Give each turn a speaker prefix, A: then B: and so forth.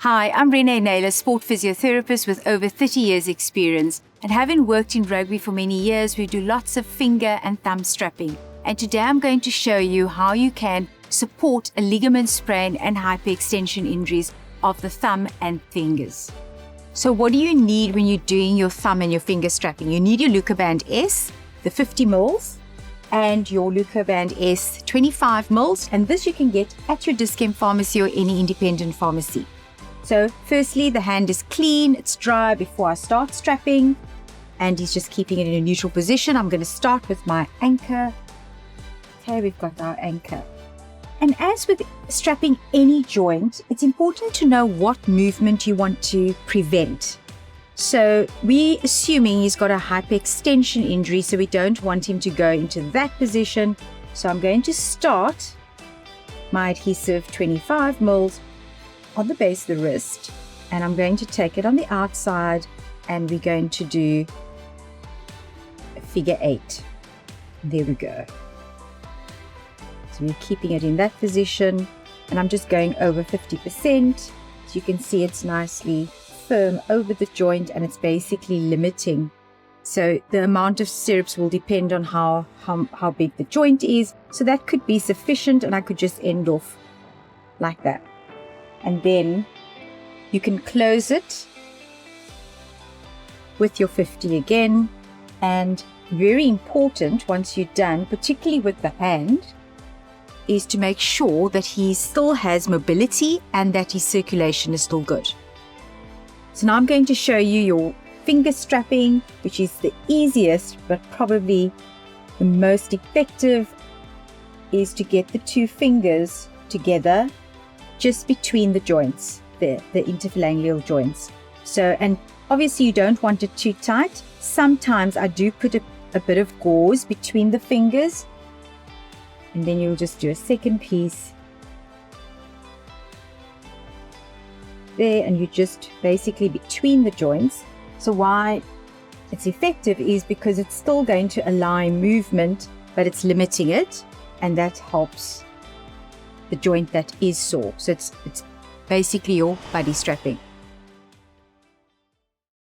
A: Hi, I'm Rene Naylor, sport physiotherapist with over 30 years experience. And having worked in rugby for many years, we do lots of finger and thumb strapping. And today I'm going to show you how you can support a ligament sprain and hyperextension injuries of the thumb and fingers. So what do you need when you're doing your thumb and your finger strapping? You need your Lucaband S, the 50 mils, and your Lucaband S 25 mils. And this you can get at your Dis-Chem pharmacy or any independent pharmacy. So firstly, the hand is clean, it's dry before I start strapping, and he's just keeping it in a neutral position. I'm going to start with my anchor. Okay, we've got our anchor. And as with strapping any joint, it's important to know what movement you want to prevent. So we're assuming he's got a hyperextension injury, so we don't want him to go into that position. So I'm going to start my adhesive 25 mils on the base of the wrist, and I'm going to take it on the outside, and we're going to do a figure 8. There we go. So we're keeping it in that position, and I'm just going over 50%. So you can see it's nicely firm over the joint, and it's basically limiting. So the amount of stirrups will depend on how big the joint is. So that could be sufficient, and I could just end off like that. And then you can close it with your 50 again. And very important, once you're done, particularly with the hand, is to make sure that he still has mobility and that his circulation is still good. So now I'm going to show you your finger strapping, which is the easiest but probably the most effective, is to get the two fingers together just between the joints there, the interphalangeal joints. So, and obviously you don't want it too tight. Sometimes I do put a bit of gauze between the fingers, and then you'll just do a second piece there, and you just basically between the joints. So why it's effective is because it's still going to allow movement, but it's limiting it, and that helps the joint that is sore. So it's basically your buddy strapping.